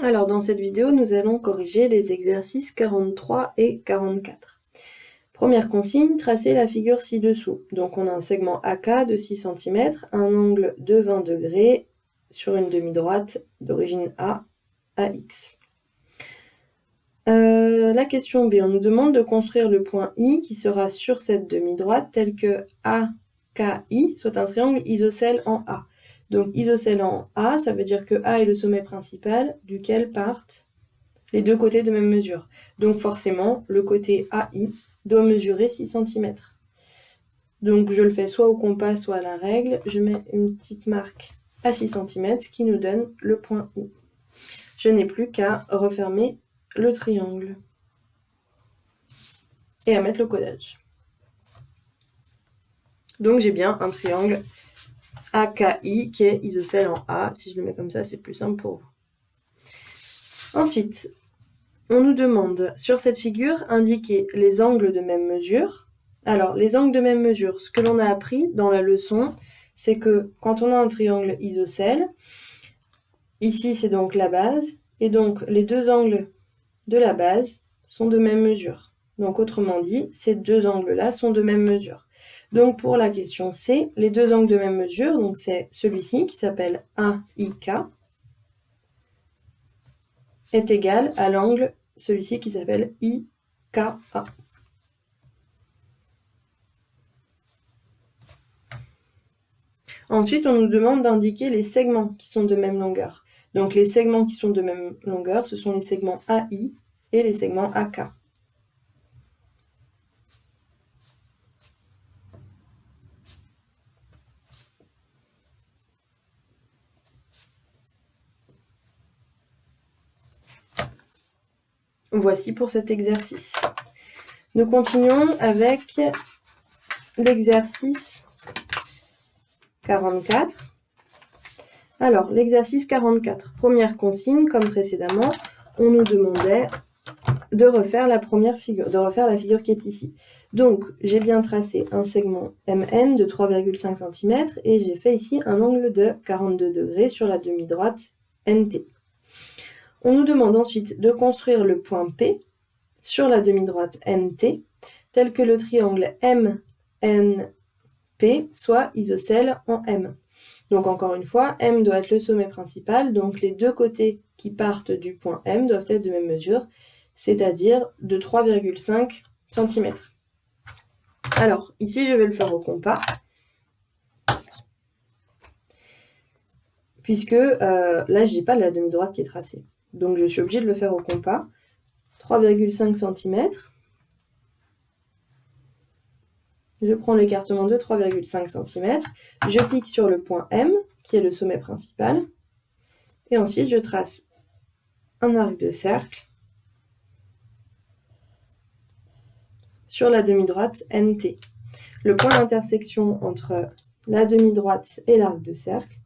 Alors dans cette vidéo, nous allons corriger les exercices 43 et 44. Première consigne, tracer la figure ci-dessous. Donc on a un segment AK de 6 cm, un angle de 20 degrés sur une demi-droite d'origine A à X. La question B, on nous demande de construire le point I qui sera sur cette demi-droite tel que AKI soit un triangle isocèle en A. Donc isocèle en A, ça veut dire que A est le sommet principal duquel partent les deux côtés de même mesure. Donc forcément, le côté AI doit mesurer 6 cm. Donc je le fais soit au compas, soit à la règle. Je mets une petite marque à 6 cm, ce qui nous donne le point I. Je n'ai plus qu'à refermer le triangle et à mettre le codage. Donc j'ai bien un triangle AKI qui est isocèle en A. Si je le mets comme ça, c'est plus simple pour vous. Ensuite, on nous demande sur cette figure indiquer les angles de même mesure. Alors, les angles de même mesure, ce que l'on a appris dans la leçon, c'est que quand on a un triangle isocèle, ici c'est donc la base, et donc les deux angles de la base sont de même mesure. Donc autrement dit, ces deux angles-là sont de même mesure. Donc pour la question C, les deux angles de même mesure, donc c'est celui-ci qui s'appelle AIK, est égal à l'angle, celui-ci qui s'appelle IKA. Ensuite, on nous demande d'indiquer les segments qui sont de même longueur. Donc les segments qui sont de même longueur, ce sont les segments AI et les segments AK. Voici pour cet exercice. Nous continuons avec l'exercice 44. Alors, l'exercice 44, première consigne, comme précédemment, on nous demandait de refaire la figure qui est ici. Donc, j'ai bien tracé un segment MN de 3,5 cm et j'ai fait ici un angle de 42 degrés sur la demi-droite NT. On nous demande ensuite de construire le point P sur la demi-droite NT, tel que le triangle MNP soit isocèle en M. Donc encore une fois, M doit être le sommet principal, donc les deux côtés qui partent du point M doivent être de même mesure, c'est-à-dire de 3,5 cm. Alors, ici je vais le faire au compas, puisque là j'ai pas la demi-droite qui est tracée. Donc je suis obligée de le faire au compas. 3,5 cm. Je prends l'écartement de 3,5 cm. Je clique sur le point M, qui est le sommet principal. Et ensuite, je trace un arc de cercle sur la demi-droite NT. Le point d'intersection entre la demi-droite et l'arc de cercle,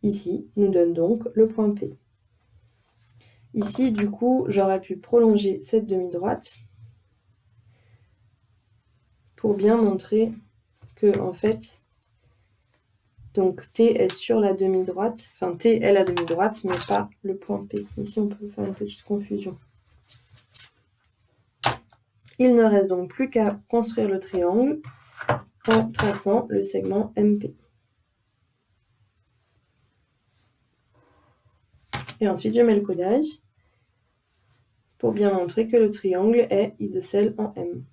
ici, nous donne donc le point P. Ici, du coup, j'aurais pu prolonger cette demi-droite pour bien montrer que, en fait, donc T est sur la demi-droite, enfin T est la demi-droite, mais pas le point P. Ici, on peut faire une petite confusion. Il ne reste donc plus qu'à construire le triangle en traçant le segment MP. Et ensuite, je mets le codage pour bien montrer que le triangle est isocèle en M.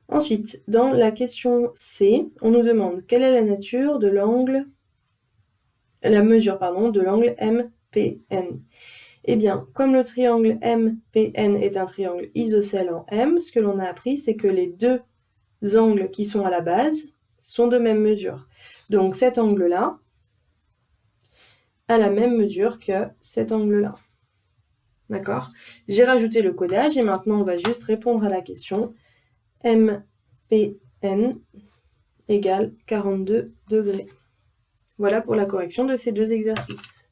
Ensuite, dans la question C, on nous demande quelle est la nature de l'angle, la mesure, pardon, de l'angle MPN. Eh bien, comme le triangle MPN est un triangle isocèle en M, ce que l'on a appris, c'est que les deux angles qui sont à la base sont de même mesure. Donc cet angle-là a la même mesure que cet angle-là. D'accord? J'ai rajouté le codage et maintenant on va juste répondre à la question. MPN égale 42 degrés. Voilà pour la correction de ces deux exercices.